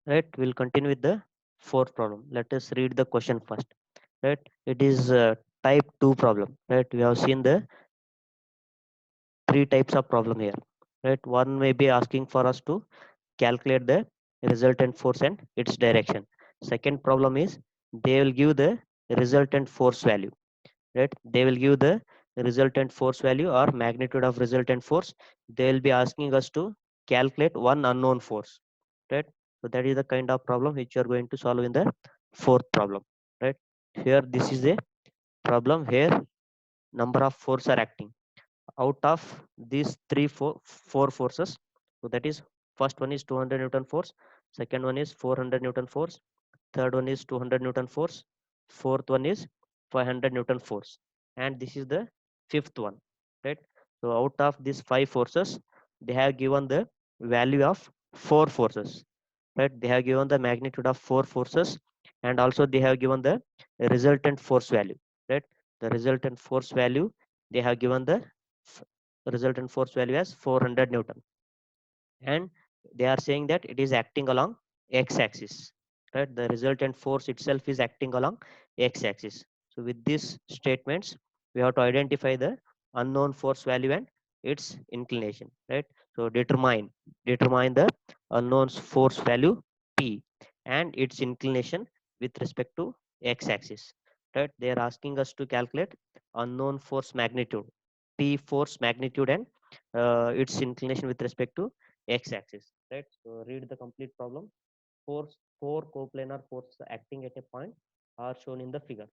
right? We'll continue with the fourth problem. Let us read the question first, right? It is type 2 problem, right? We have seen the three types of problem here, right? One may be asking for us to calculate the resultant force and its direction. Second problem is they will give the resultant force value, right? They will give the resultant force value or magnitude of resultant force. They will be asking us to calculate one unknown force, right? So that is the kind of problem which you are going to solve in the fourth problem, right? Here this is a problem where number of forces are acting out of these four forces. So that is, first one is 200 newton force, second one is 400 newton force, third one is 200 newton force, fourth one is 500 newton force, and this is the fifth one, right? So out of these five forces, they have given the value of four forces, right? They have given the magnitude of four forces, and also they have given the resultant force value, right? The resultant force value, they have given the resultant force value as 400 newton, and they are saying that it is acting along x-axis, right? The resultant force itself is acting along x-axis. So with these statements, we have to identify the unknown force value and its inclination, right? So determine the unknown force value p and its inclination with respect to x-axis, right? They are asking us to calculate unknown force magnitude, p force magnitude, and its inclination with respect to x-axis, right? So read the complete problem. Four coplanar forces acting at a point are shown in the figure.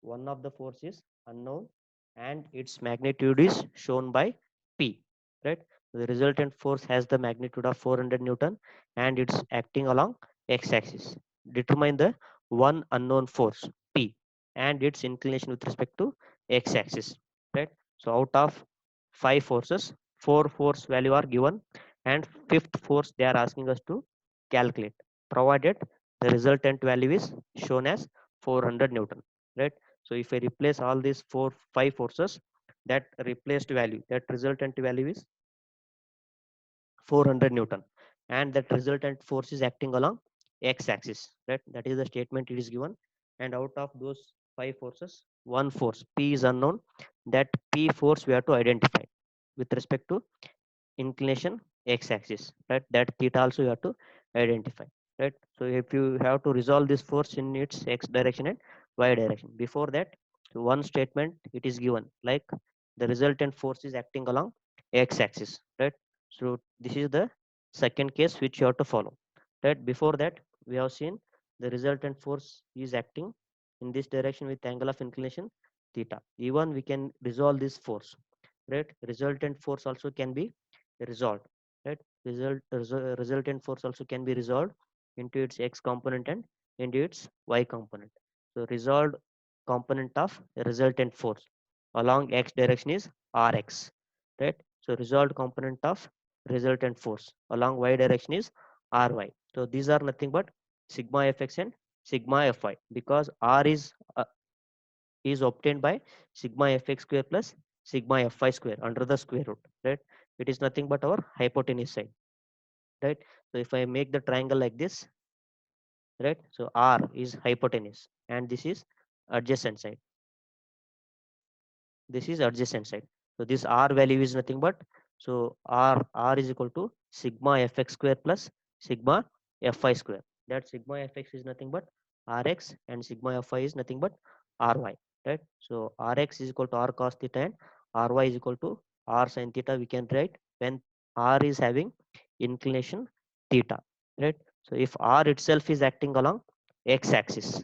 One of the force is unknown and its magnitude is shown by P, right? The resultant force has the magnitude of 400 Newton and it's acting along x-axis. Determine the one unknown force P and its inclination with respect to x-axis, right? So out of five forces, four force value are given, and fifth force they are asking us to calculate, provided the resultant value is shown as 400 Newton, right? So if I replace all these five forces, that replaced value, that resultant value is 400 Newton, and that resultant force is acting along x-axis, right? That is the statement it is given. And out of those five forces, one force P is unknown. That P force we have to identify with respect to inclination x-axis, right? That theta also you have to identify, right? So if you have to resolve this force in its x direction and y direction, before that, one statement it is given like the resultant force is acting along x-axis, right? So this is the second case which you have to follow, right? Before that, we have seen the resultant force is acting in this direction with angle of inclination theta. Even we can resolve this force, right? Resultant force also can be resolved, right? Resultant force also can be resolved into its x component and into its y component. So resolved component of resultant force along x direction is Rx, right? So resolved component of resultant force along y direction is Ry. So these are nothing but sigma fx and sigma fy, because R is obtained by sigma fx square plus sigma fy square under the square root, right? It is nothing but our hypotenuse side, right? So if I make the triangle like this, right? So R is hypotenuse and this is adjacent side. This is adjacent side. So this R value is nothing but, so R is equal to sigma fx square plus sigma fy square. That sigma fx is nothing but Rx and sigma fy is nothing but Ry, right? So Rx is equal to R cos theta and Ry is equal to R sin theta. We can write when R is having inclination theta, right? So if R itself is acting along x axis,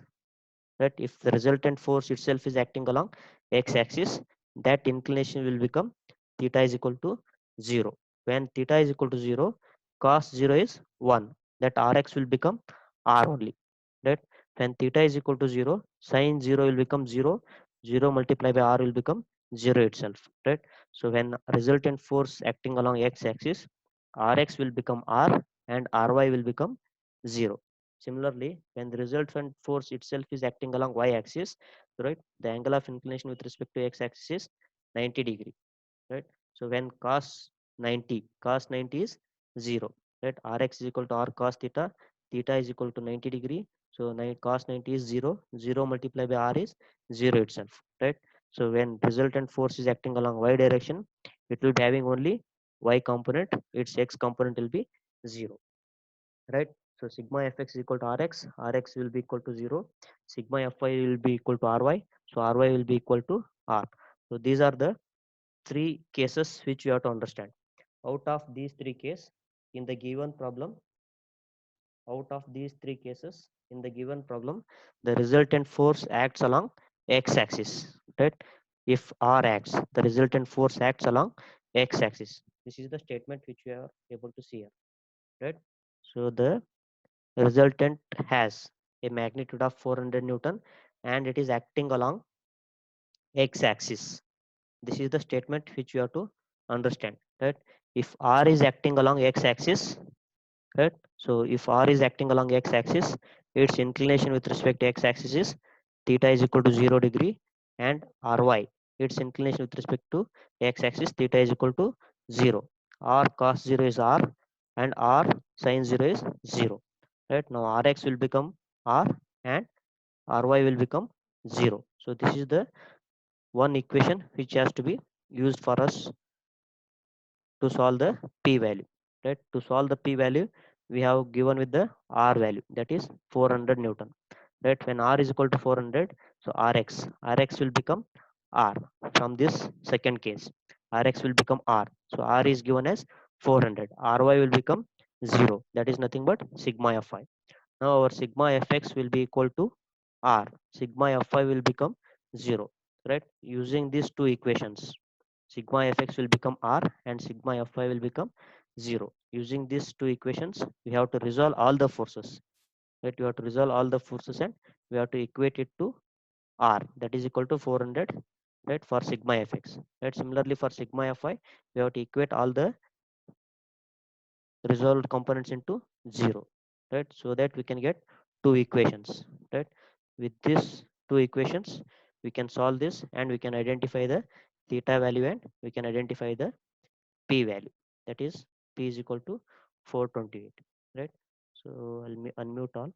right? If the resultant force itself is acting along x axis, that inclination will become theta is equal to 0. When theta is equal to 0, cos 0 is 1. That Rx will become R only, right? When theta is equal to 0, sin 0 will become 0. 0 multiplied by R will become 0 itself, right? So when resultant force acting along x axis, Rx will become R and Ry will become 0. Similarly, when the resultant force itself is acting along y-axis, right, the angle of inclination with respect to x-axis is 90 degree, right? So when cos 90 is 0, right? Rx is equal to R cos theta. theta is equal to 90 degree. So cos 90 is 0. 0 multiplied by r is 0 itself, right? So when resultant force is acting along y direction, it will be having only y component. Its x component will be 0, right? So sigma fx is equal to rx. Rx will be equal to 0. Sigma fy will be equal to ry. So ry will be equal to r. So these are the three cases which you have to understand. Out of these three cases, in the given problem, out of these three cases in the given problem, the resultant force acts along x-axis, right? If r acts, the resultant force acts along x-axis. This is the statement which we are able to see here, right? So the resultant has a magnitude of 400 Newton and it is acting along x-axis. This is the statement which you have to understand, right? If r is acting along x-axis, right? So if r is acting along x-axis, its inclination with respect to x-axis is theta is equal to 0 degree, and ry, its inclination with respect to x-axis, theta is equal to 0. R cos 0 is r, and r sin 0 is 0. Right now, rx will become r, and ry will become 0. So this is the one equation which has to be used for us to solve the p value, right? To solve the p value, we have given with the r value, that is 400 Newton, right? When r is equal to 400, so rx will become r. From this second case, rx will become r. So r is given as 400. Ry will become 0, that is nothing but sigma fi. Now our sigma fx will be equal to r. Sigma fi will become 0, right? Using these two equations, sigma fx will become r and sigma fy will become 0. Using these two equations, we have to resolve all the forces, right? We have to resolve all the forces and we have to equate it to r, that is equal to 400, right? For sigma fx, right? Similarly for sigma fy, we have to equate all the resolved components into 0, right? So that we can get two equations, right? With these two equations, we can solve this and we can identify the theta value and we can identify the p value, that is p is equal to 428, right? So I'll unmute all.